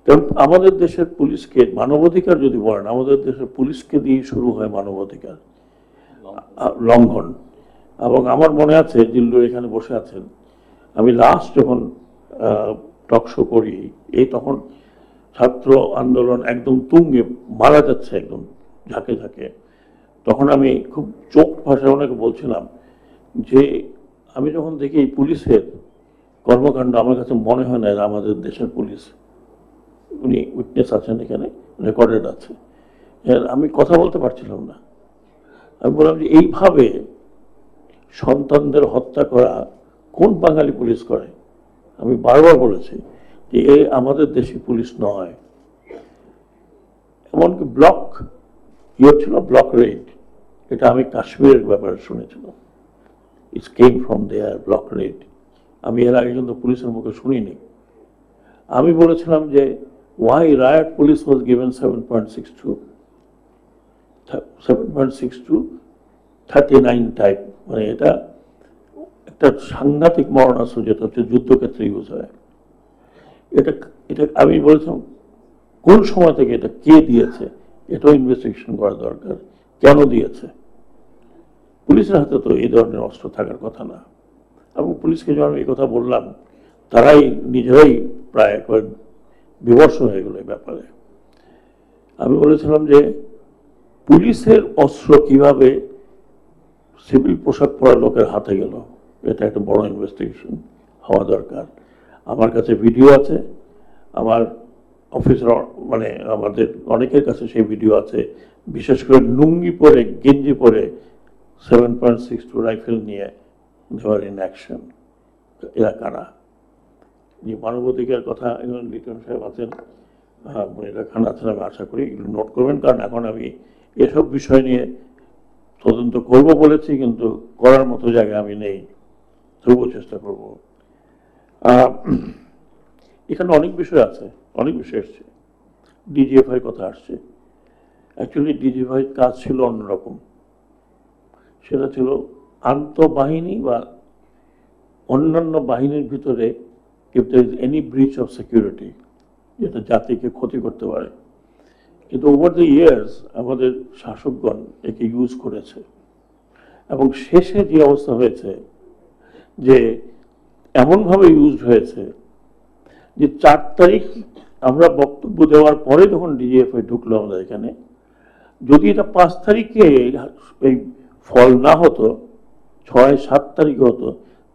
কারণ আমাদের দেশের পুলিশকে মানবাধিকার যদি বলেন, আমাদের দেশের পুলিশকে দিয়ে শুরু হয় মানবাধিকার লঙ্ঘন। এবং আমার মনে আছে, জিল্লু এখানে বসে আছেন, আমি লাস্ট যখন টকশো করি, এই তখন ছাত্র আন্দোলন একদম তুঙ্গে, মারা যাচ্ছে একদম ঝাঁকে ঝাঁকে, তখন আমি খুব চোখ ভাষায় ওনাকে বলছিলাম যে আমি যখন দেখি এই পুলিশের কর্মকাণ্ড, আমার কাছে মনে হয় না এরা আমাদের দেশের পুলিশ। উনি উইটনেস আছেন এখানে, রেকর্ডেড আছে। আমি কথা বলতে পারছিলাম না। আমি বললাম যে এইভাবে সন্তানদের হত্যা করা কোন বাঙালি পুলিশ করে? আমি বারবার বলেছি যে এ আমাদের দেশি পুলিশ নয়। এমনকি ব্লক ছিল, ব্লক রেড, এটা আমি কাশ্মীরের ব্যাপারে শুনেছিলাম। It's came from there, block red. আমি এর আগে কিন্তু পুলিশের মুখে শুনিনি। আমি বলেছিলাম যে why riot police was given 7.62 39 type, মানে এটা একটা সাংঘাতিক মরণাস্ত্র, যেটা হচ্ছে যুদ্ধক্ষেত্রে ইউজ হয়। এটা এটা আমি বলেছিলাম কোন সময় থেকে, এটা কে দিয়েছে, এটাও ইনভেস্টিগেশন করা দরকার। কেন দিয়েছে? পুলিশের হাতে তো এই ধরনের অস্ত্র থাকার কথা না। এবং পুলিশকে যখন এই কথা বললাম, তারাই নিজেরাই প্রায় একবার বিবর্ষ হয়ে গেল এই ব্যাপারে। আমি বলেছিলাম যে পুলিশের অস্ত্র কিভাবে সিভিল পোশাক পরা লোকের হাতে গেল, এটা একটা বড় ইনভেস্টিগেশন হওয়া দরকার। আমার কাছে ভিডিও আছে, আমার অফিসার, মানে আমাদের অনেকের কাছে সেই ভিডিও আছে, বিশেষ করে লুঙ্গি পরে, গেঞ্জি পরে 7.62 রাইফেল নিয়ে দেওয়ার ইন অ্যাকশন। এরা কারা? যে মানবাধিকার কথা, এখন লিটন সাহেব আছেন, মনিরা খান আছেন, আমি আশা করি এগুলো নোট করবেন, কারণ এখন আমি এসব বিষয় নিয়ে তদন্ত করব বলেছি, কিন্তু করার মতো জায়গায় আমি নেই, তবুও চেষ্টা করব। এখানে অনেক বিষয় আছে, অনেক বিষয় এসছে। ডিজিএফআই কথা আসছে। অ্যাকচুয়ালি ডিজিএফআই কাজ ছিল অন্যরকম। সেটা ছিল আন্তঃবাহিনী বা অন্যান্য বাহিনীর ভিতরে if there is any breach of security, যেটা জাতিকে ক্ষতি করতে পারে। কিন্তু ওভার দ্য ইয়ার্স আমাদের শাসকগণ একে ইউজ করেছে, এবং শেষে যে অবস্থা হয়েছে যে এমনভাবে ইউজ হয়েছে যে 4 তারিখ আমরা বক্তব্য দেওয়ার পরে যখন ডিজিএফআই ঢুকলো আমাদের এখানে, যদি এটা 5 তারিখে এই ফল না হতো, 6-7 তারিখে হতো,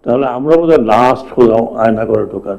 তাহলে আমরা বোধহয় লাস্ট হলাম আয়না করে ঢোকার।